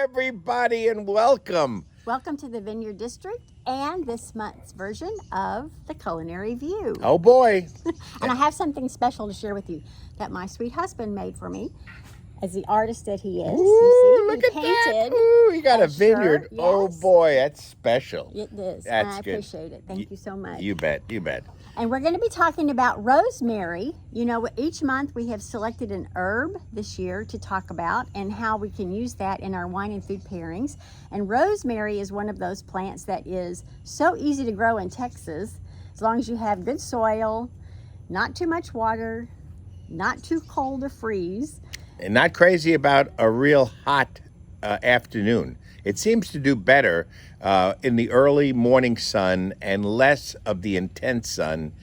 everybody, and welcome. Welcome to the Vineyard District and this month's version of the Culinary View. Oh boy. And I have something special to share with you that my sweet husband made for me. As the artist that he is, Ooh, you see, look he at painted. that. Ooh, you got a vineyard. shirt, Oh yes. boy, that's special. It is, That's and I good. appreciate it. Thank you so much. You bet, you bet. And we're going to be talking about rosemary. You know, each month we have selected an herb this year to talk about and how we can use that in our wine and food pairings. And rosemary is one of those plants that is so easy to grow in Texas, as long as you have good soil, not too much water, not too cold to freeze. And not crazy about a real hot afternoon. It seems to do better in the early morning sun and less of the intense sun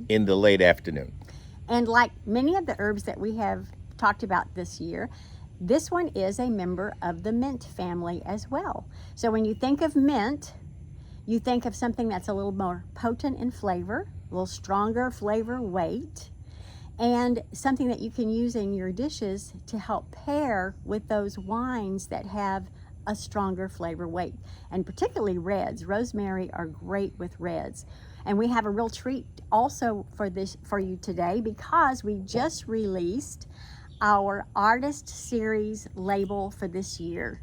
in the late afternoon. And like many of the herbs that we have talked about this year, this one is a member of the mint family as well. So when you think of mint, you think of something that's a little more potent in flavor, a little stronger flavor weight, and something that you can use in your dishes to help pair with those wines that have a stronger flavor weight, and particularly reds. Rosemary are great with reds. And we have a real treat also for you today, because we just released our Artist Series label for this year.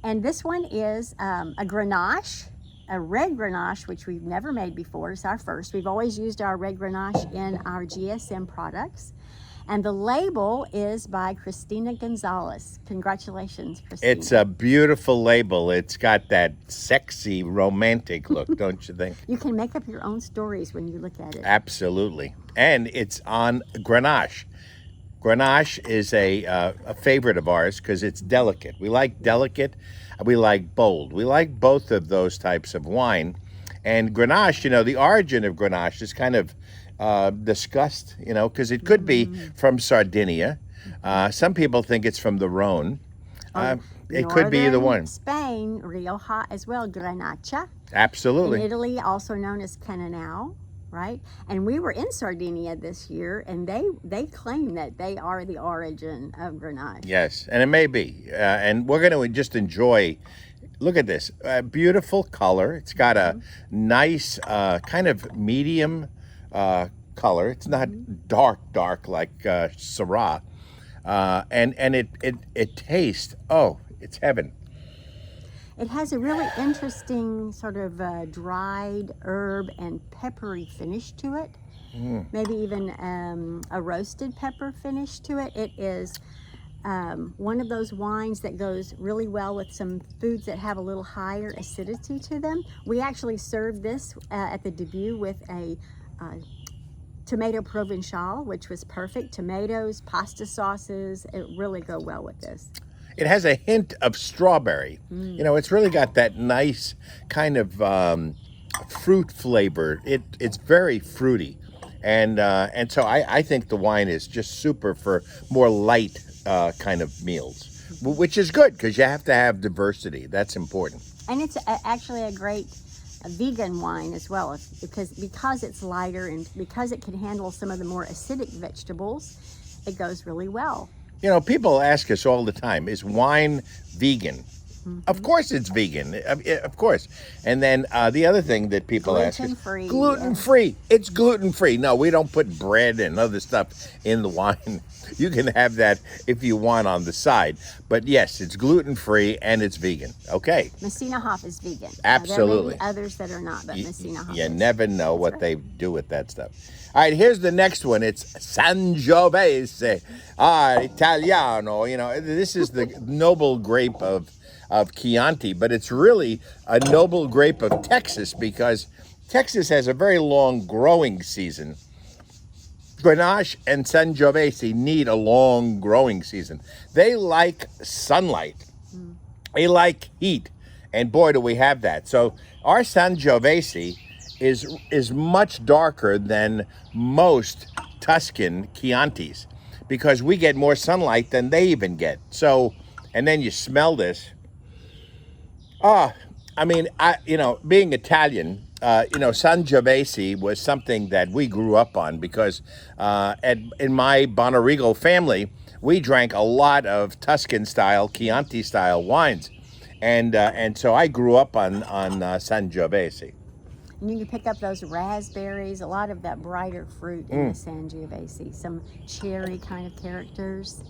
And this one is a Grenache, a red Grenache, which we've never made before. It's our first. We've always used our red Grenache in our GSM products. And the label is by Christina Gonzalez. Congratulations, Christina. It's a beautiful label. It's got that sexy, romantic look, don't you think? You can make up your own stories when you look at it. Absolutely. And it's on Grenache. Grenache is a favorite of ours because it's delicate. We like delicate. We like bold. We like both of those types of wine. And Grenache, you know, the origin of Grenache is kind of discussed, you know, because it could be from Sardinia. Some people think it's from the Rhone. It could be either one. Spain, Rioja as well, Grenache. Absolutely. In Italy, also known as Cannonau, right? And we were in Sardinia this year, and they claim that they are the origin of Grenache. Yes, and it may be. And we're going to just enjoy. Look at this. Beautiful color. It's got a nice kind of medium color. It's not dark like Syrah. And it tastes, it's heaven. It has a really interesting sort of dried herb and peppery finish to it. Maybe even a roasted pepper finish to it. It is one of those wines that goes really well with some foods that have a little higher acidity to them. We actually served this at the debut with a tomato provençal, which was perfect. Tomatoes, pasta sauces, it really go well with this. It has a hint of strawberry. You know, it's really got that nice kind of fruit flavor. It's very fruity. And so I think the wine is just super for more light kind of meals, which is good because you have to have diversity. That's important. And it's actually a great vegan wine as well, because it's lighter and because it can handle some of the more acidic vegetables, it goes really well. You know, people ask us all the time, is wine vegan? Of course it's vegan, of course. And then the other thing that people ask is gluten-free. It's gluten-free. No, we don't put bread and other stuff in the wine. You can have that if you want on the side. But yes, it's gluten-free and it's vegan. Okay. Messina Hof is vegan. Absolutely. There may be others that are not, but Messina Hof You is. never know what they do with that stuff. All right, here's the next one. It's Sangiovese Italiano. You know, this is the noble grape of Chianti, but it's really a noble grape of Texas because Texas has a very long growing season. Grenache and Sangiovese need a long growing season. They like sunlight. They like heat. And boy, do we have that. So our Sangiovese is much darker than most Tuscan Chiantis because we get more sunlight than they even get. So, and then you smell this. I mean, being Italian, Sangiovese was something that we grew up on because in my Bonarigo family, we drank a lot of Tuscan-style, Chianti-style wines. and so I grew up on Sangiovese. And you can pick up those raspberries, a lot of that brighter fruit in the Sangiovese, some cherry kind of characters.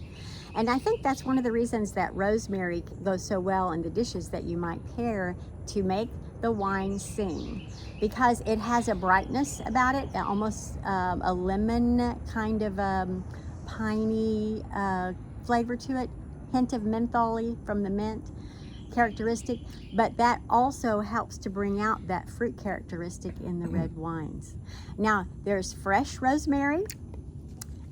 And I think that's one of the reasons that rosemary goes so well in the dishes that you might pair to make the wine sing, because it has a brightness about it, almost a lemon kind of piney flavor to it, hint of menthol-y from the mint characteristic, but that also helps to bring out that fruit characteristic in the red wines. Now, there's fresh rosemary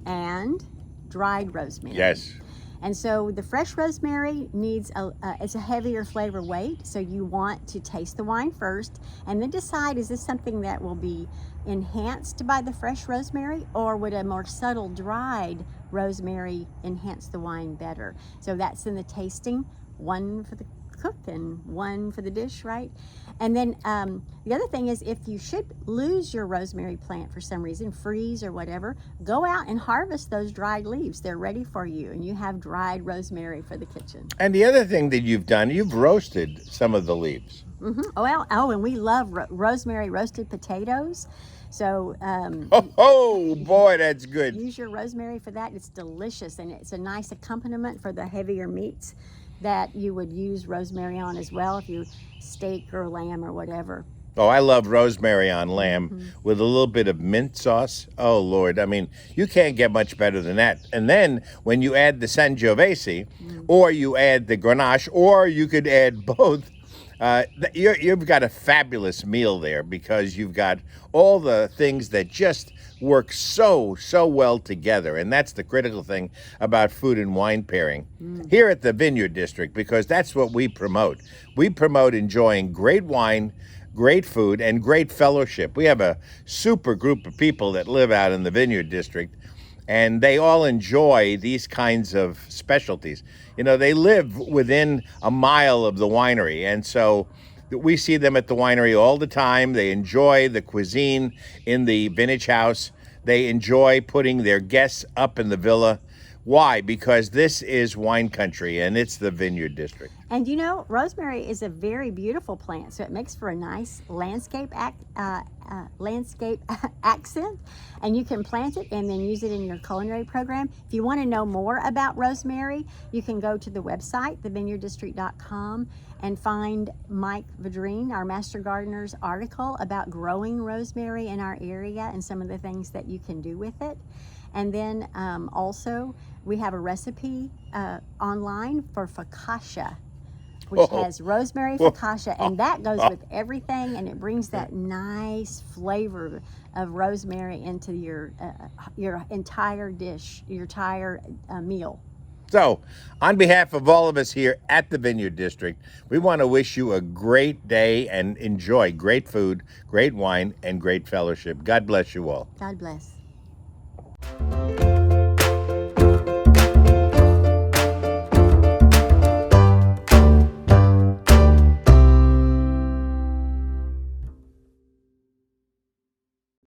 and dried rosemary. Yes. And so the fresh rosemary needs it's a heavier flavor weight, so you want to taste the wine first and then decide, is this something that will be enhanced by the fresh rosemary, or would a more subtle dried rosemary enhance the wine better? So that's in the tasting, one for the cook and one for the dish, right? And then the other thing is, if you should lose your rosemary plant for some reason, freeze or whatever, go out and harvest those dried leaves. They're ready for you, and you have dried rosemary for the kitchen. And the other thing that you've done, you've roasted some of the leaves. Oh, and we love rosemary roasted potatoes. So Oh boy, that's good. use your rosemary for that. It's delicious, and it's a nice accompaniment for the heavier meats that you would use rosemary on as well, if you steak or lamb or whatever. Oh, I love rosemary on lamb with a little bit of mint sauce. Oh, Lord. I mean, you can't get much better than that. And then when you add the Sangiovese, or you add the Grenache, or you could add both, you've got a fabulous meal there, because you've got all the things that just work so well together. And that's the critical thing about food and wine pairing here at the Vineyard District, because that's what we promote. We promote enjoying great wine, great food, and great fellowship. We have a super group of people that live out in the Vineyard District, and they all enjoy these kinds of specialties. You know, they live within a mile of the winery, and so we see them at the winery all the time. They enjoy the cuisine in the vintage house. They enjoy putting their guests up in the villa. Why? Because this is wine country, and it's the Vineyard District. And you know, rosemary is a very beautiful plant, so it makes for a nice landscape accent, and you can plant it and then use it in your culinary program. If you want to know more about rosemary, you can go to the website, thevineyarddistrict.com, and find Mike Vadrine, our Master Gardener's article about growing rosemary in our area and some of the things that you can do with it. And then also, we have a recipe online for focaccia, which has rosemary focaccia, and that goes with everything, and it brings that nice flavor of rosemary into your entire dish, your entire meal. So, on behalf of all of us here at the Vineyard District, we want to wish you a great day and enjoy great food, great wine, and great fellowship. God bless you all. God bless.